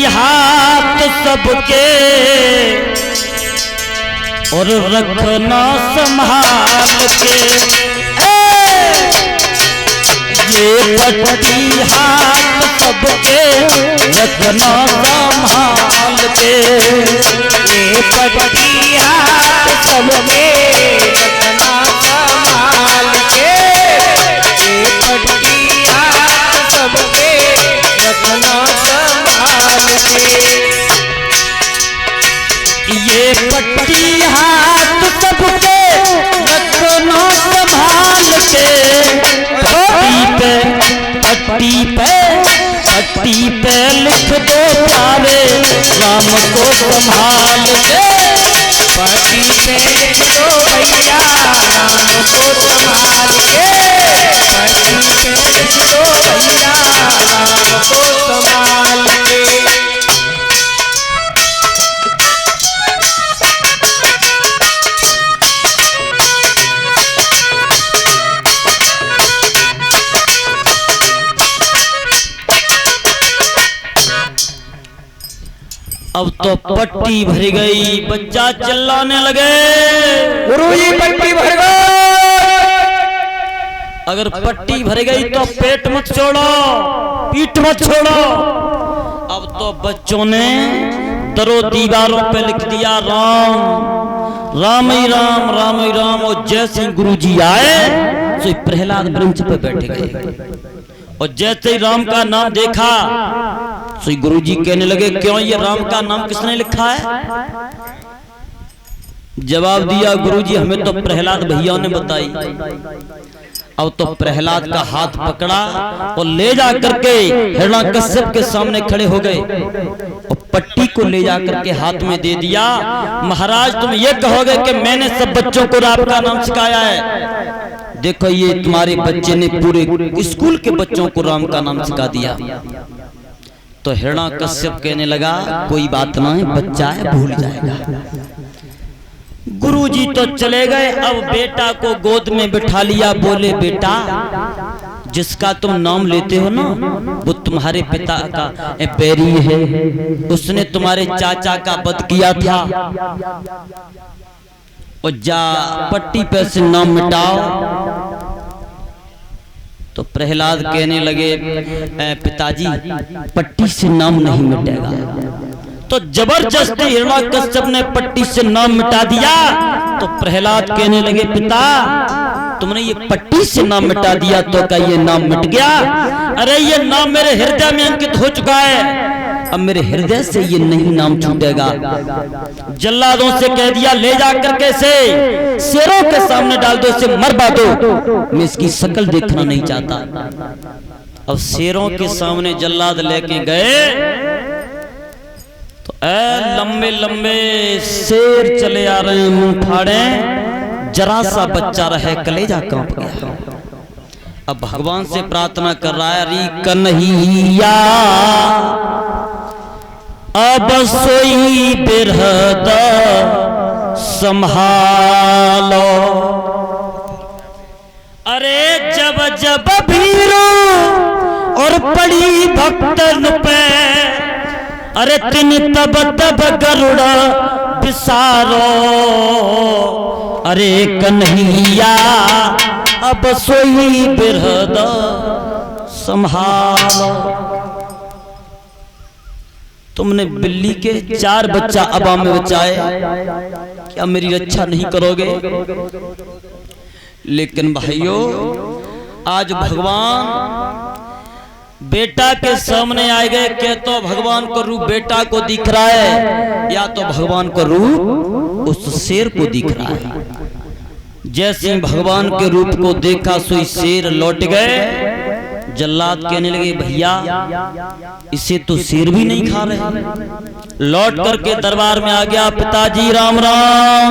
हाथ सबके और रखना संभाल के। ये पट्टी हाथ सबके रखना संभाल के। ये पट्टी हाथ सबके रखना संभाल के। ये पट्टी हाथ सबके रखना संभाल के। ये पट्टी हाथ सबके रखना संभाल के। पट्टी पे लिख दो प्यारे राम को संभाल के। पट्टी पे लिख दो भैया राम को संभाल के। पट्टी पे लिख दो भैया राम को संभाल के। अब तो पट्टी भर गई, बच्चा चिल्लाने लगे गुरुजी पट्टी भर गई। अगर पट्टी भर गई तो पेट मत छोड़ो, पीठ मत छोड़ो। अब तो बच्चों ने दरों दीवारों पे लिख दिया राम राम ही राम राम ही राम। और जैसे गुरुजी आए तो प्रहलाद ब्रंच पे बैठे गए और जैसे ही राम का नाम देखा तो गुरुजी कहने लगे क्यों ये राम का नाम किसने लिखा है? जवाब दिया गुरुजी हमें तो प्रहलाद भैया ने बताई। अब तो प्रहलाद का हाथ पकड़ा और ले जा करके हिरण्यकश्यप के सामने खड़े हो गए और पट्टी को ले जा करके हाथ में दे दिया। महाराज तुम ये कहोगे कि मैंने सब बच्चों को राम का नाम सिखाया है? देखो ये तुम्हारे बच्चे ने पूरे स्कूल के बच्चों को राम का नाम सिखा दिया। तो हिरण्यकश्यप कहने लगा कोई बात नहीं, बच्चा है भूल जाएगा। गुरुजी तो चले गए। अब बेटा को गोद में बिठा लिया, बोले बेटा जिसका तुम नाम लेते हो ना वो तुम्हारे पिता का बैरी है, उसने तुम्हारे चाचा का वध किया था। और जा पट्टी पे से नाम मिटाओ। तो प्रहलाद कहने लगे पिताजी पट्टी से नाम नहीं मिटेगा। तो जबरदस्ती हिरण्यकश्यप ने पट्टी से नाम मिटा दिया। तो प्रहलाद कहने लगे पिता तुमने ये पट्टी से नाम मिटा दिया तो क्या ये नाम मिट गया? अरे ये नाम मेरे हृदय में अंकित हो चुका है, अब मेरे हृदय से ये नहीं नाम छूटेगा। जल्लादों से कह दिया ले जाकर कैसे शेरों के सामने डाल दो, इसे मरवा दो, मैं इसकी शक्ल देखना नहीं चाहता। अब शेरों के सामने जल्लाद लेके गए तो लंबे लंबे शेर चले आ रहे हैं मुंह फाड़े, जरा सा बच्चा रहे कलेजा कांप गया। अब भगवान से प्रार्थना कर रहा है री कन्हैया अब सोई बिरहद संभालो। अरे जब जब भीरो और पड़ी भक्तन पे, अरे तिन तब तब गरुड़ा बिसारो। अरे कन्हैया अब सोई बिरहद संभालो। तुमने बिल्ली के 4 बच्चा अबा में बचाए, क्या मेरी रक्षा नहीं करोगे? लेकिन भाइयों आज भगवान बेटा के सामने आए गए, क्या तो भगवान का रूप बेटा को दिख रहा है या तो भगवान का रूप उस शेर को दिख रहा है। जैसे भगवान के रूप को देखा सोई शेर लौट गए। जल्लाद कहने लगे भैया इसे तो शेर भी नहीं खा रहे। लौट करके दरबार में आ गया, पिताजी राम राम।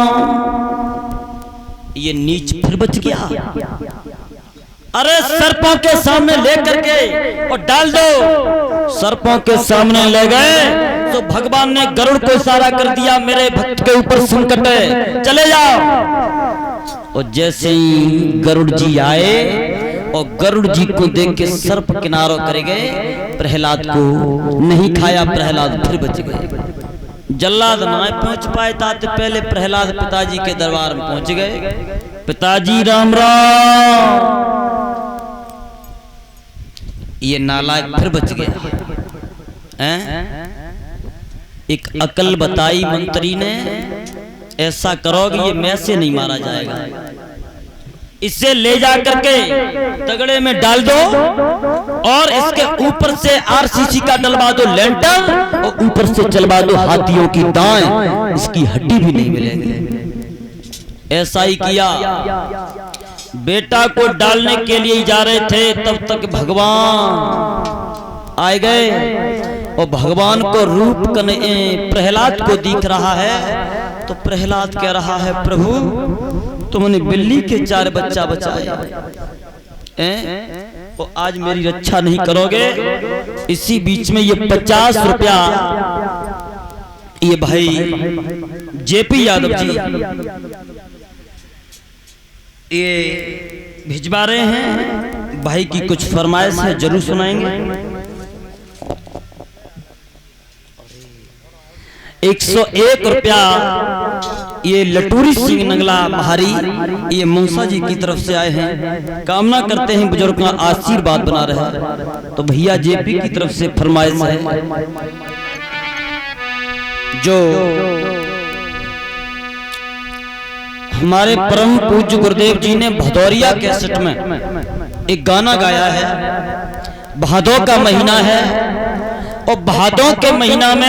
ये नीच फिर बच गया। अरे सर्पों के सामने लेकर के और डाल दो। सर्पों के सामने ले गए तो भगवान ने गरुड़ को इशारा कर दिया मेरे भक्त के ऊपर संकट है, चले जाओ। और जैसे ही गरुड़ जी आए और गरुड़ जी को देख के सर्प किनारो कर गए, प्रहलाद को नहीं खाया, प्रहलाद फिर बच गए। जल्लाद ना पहुंच पाए ताते पहले प्रहलाद पिताजी के दरबार में पहुंच गए। पिताजी राम राम। ये नालायक फिर बच गया। एक अकल बताई मंत्री ने, ऐसा करोगे ये मैं से नहीं मारा जाएगा, इसे ले जा करके तगड़े में डाल दो और इसके ऊपर से आरसीसी का डलवा दो लेंटर और ऊपर से चलवा दो हाथियों की दाएं, इसकी हड्डी भी नहीं मिलेगी। ऐसा ही किया। बेटा को डालने के लिए जा रहे थे, तब तक भगवान आ गए और भगवान को रूप प्रहलाद को दिख रहा है। तो प्रहलाद कह रहा है, प्रभु तुमने बिल्ली के 4 बच्चा बचाए, तो आज मेरी रक्षा नहीं करोगे। इसी बीच में ये 50 रुपया ये भाई जेपी यादव जी ये भिजवा रहे हैं। भाई की कुछ फरमाइश है, जरूर सुनाएंगे। 101 रुपया ये लटूरी सिंह नंगला महारी, ये मूसा जी की तरफ से आए हैं। कामना करते हैं बुजुर्ग का आशीर्वाद बना रहे। तो भैया जेपी की तरफ से फरमाइश है, जो हमारे परम पूज्य गुरुदेव जी ने भदौरिया कैसेट में एक गाना गाया है। भादों का महीना है और भादों के महीना में